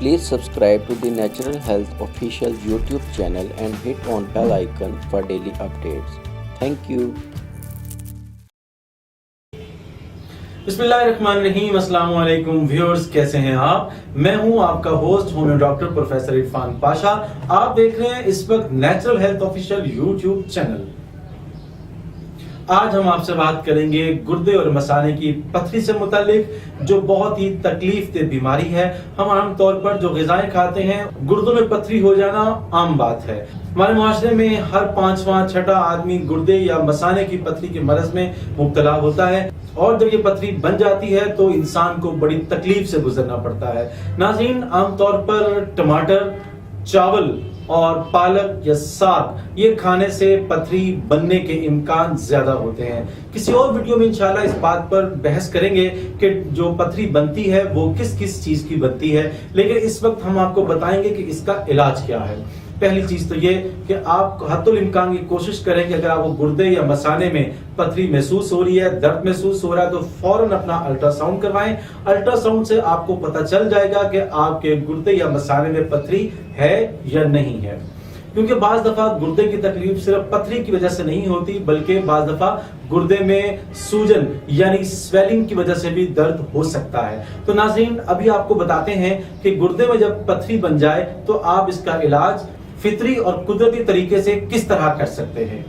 Please subscribe to the Natural Health official YouTube channel and hit on bell icon for daily updates. Thank you. बिस्मिल्लाहिर्रहमानिर्रहीम। अस्सलाम वालेकुम viewers, कैसे हैं आप? मैं हूं आपका host homeo doctor professor Irfan Pasha. आप देख रहे हैं इस वक्त natural health official YouTube channel. आज हम आपसे बात करेंगे गुर्दे और मसाने की पथरी से मुतालिक, जो बहुत ही तकलीफ दे बीमारी है। हम आमतौर पर जो ग़िज़ाएं खाते हैं, गुर्दों में पथरी हो जाना आम बात है। हमारे मुआशरे में हर 5वां 6वां आदमी गुर्दे या मसाने की पथरी के मरज में मुब्तला होता है, और जब ये पथरी बन जाती है तो इंसान को बड़ी तकलीफ से गुजरना पड़ता है। नाज़रीन, आमतौर पर टमाटर, चावल और पालक या साग ये खाने से पथरी बनने के इम्कान ज्यादा होते हैं। किसी और वीडियो में इंशाल्लाह इस बात पर बहस करेंगे कि जो पथरी बनती है वो किस किस चीज की बनती है, लेकिन इस वक्त हम आपको बताएंगे कि इसका इलाज क्या है। पहली चीज तो ये कि आप हद्दुल इम्कान की कोशिश करें कि अगर आपको गुर्दे या मसाने में पथरी महसूस हो रही है, दर्द महसूस हो रहा है, तो फौरन अपना अल्ट्रासाउंड करवाएं। अल्ट्रासाउंड से आपको पता चल जाएगा कि आपके गुर्दे या मसाने में पथरी है या नहीं है, क्योंकि बाज दफा गुर्दे की तकलीफ सिर्फ पथरी की वजह से नहीं होती, बल्कि बाज दफा गुर्दे में सूजन यानी स्वेलिंग की वजह से भी दर्द हो सकता है। तो नाज़रीन, अभी आपको बताते हैं कि गुर्दे में जब पथरी बन जाए तो आप इसका इलाज फितरी और कुदरती तरीके से किस तरह कर सकते हैं।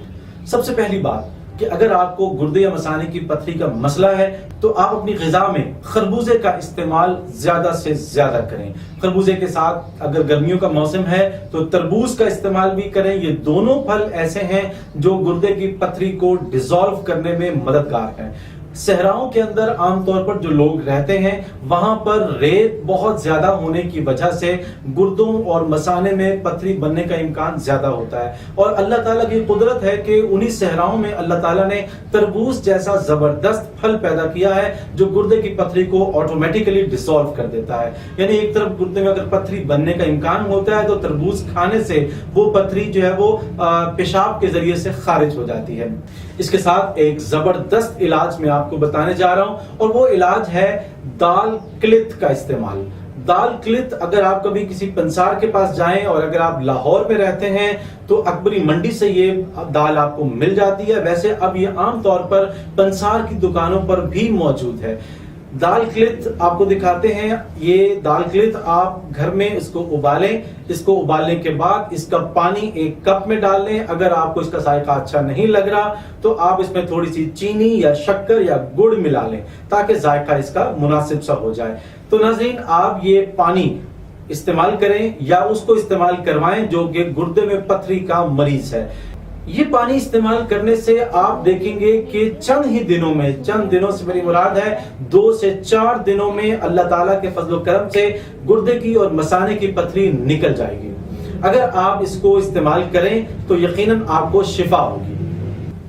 सबसे पहली बात कि अगर आपको गुर्दे या मसाने की पथरी का मसला है तो आप अपनी ग़िज़ा में खरबूजे का इस्तेमाल ज्यादा से ज्यादा करें। खरबूजे के साथ अगर गर्मियों का मौसम है तो तरबूज का इस्तेमाल भी करें। ये दोनों फल ऐसे हैं जो गुर्दे की पथरी को डिसॉल्व करने में मददगार हैं। सहराओं के अंदर आमतौर पर जो लोग रहते हैं वहां पर रेत बहुत ज्यादा होने की वजह से गुर्दों और मसाने में पथरी बनने का इम्कान ज्यादा होता है, और अल्लाह ताला की कुदरत है कि उन्हीं सहराओं में अल्लाह ताला ने तरबूज जैसा जबरदस्त फल पैदा किया है जो गुर्दे की पथरी को ऑटोमेटिकली डिसॉल्व कर देता है। यानी एक तरफ गुर्दे में अगर पथरी बनने का इम्कान होता है तो तरबूज खाने से वो पथरी जो है वो पेशाब के जरिए से खारिज हो जाती है। इसके साथ एक जबरदस्त इलाज मैं आपको बताने जा रहा हूं, और वो इलाज है दाल किलित का इस्तेमाल। दाल किलित अगर आप कभी किसी पंसार के पास जाएं, और अगर आप लाहौर में रहते हैं तो अकबरी मंडी से ये दाल आपको मिल जाती है। वैसे अब ये आमतौर पर पंसार की दुकानों पर भी मौजूद है। दाल किलित आपको दिखाते हैं। ये दाल किलित आप घर में इसको उबालें। इसको उबालने के बाद इसका पानी एक कप में डाल लें। अगर आपको इसका जायका अच्छा नहीं लग रहा तो आप इसमें थोड़ी सी चीनी या शक्कर या गुड़ मिला लें ताकि जायका इसका मुनासिब सा हो जाए। तो नाज़रीन, आप ये पानी इस्तेमाल करें या उसको इस्तेमाल करवाएं जो कि गुर्दे में पथरी का मरीज है। ये पानी इस्तेमाल करने से आप देखेंगे कि चंद दिनों से मेरी मुराद है 2 से 4 दिनों में अल्लाह ताला के फजल करम से गुर्दे की और मसाने की पथरी निकल जाएगी। अगर आप इसको इस्तेमाल करें तो यकीनन आपको शिफा होगी।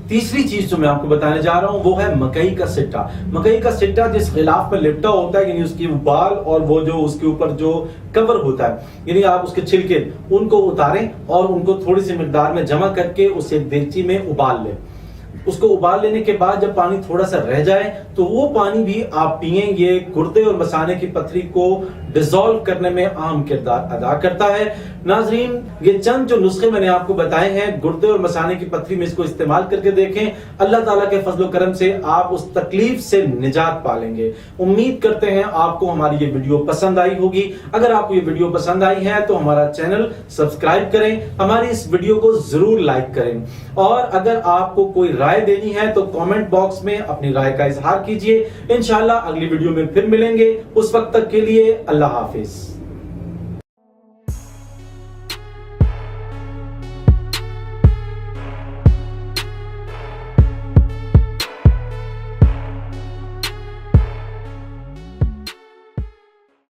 तीसरी चीज जो मैं आपको बताने जा रहा हूं वो है मकई का सिट्टा। मकई का सिट्टा जिस गिलाफ पर लिपटा होता है, यानी उसकी बाल और वो जो उसके ऊपर जो कवर होता है, यानी आप उसके छिलके उनको उतारें और उनको थोड़ी सी मिकदार में जमा करके उसे देगची में उबाल लें। उसको उबाल लेने के बाद जब पानी थोड़ा सा रह जाए तो वो पानी भी आप पिएं। ये गुर्दे और मसाने की पथरी को डिसॉल्व करने में अहम किरदार अदा करता है। नाजरीन, ये चंद जो नुस्खे मैंने आपको बताए हैं गुर्दे और मसाने की पथरी में, इसको इस्तेमाल करके देखें। अल्लाह ताला के फजल करम से आप उस तकलीफ से निजात पालेंगे। उम्मीद करते हैं आपको हमारी ये वीडियो पसंद आई होगी। अगर आपको ये वीडियो पसंद आई है तो हमारा चैनल सब्सक्राइब करें, हमारी इस वीडियो को जरूर लाइक करें, और अगर आपको कोई राय देनी है तो कमेंट बॉक्स में अपनी राय का इजहार कीजिए। इंशाल्लाह अगली वीडियो में फिर मिलेंगे। उस वक्त तक के लिए अल्लाह हाफिज।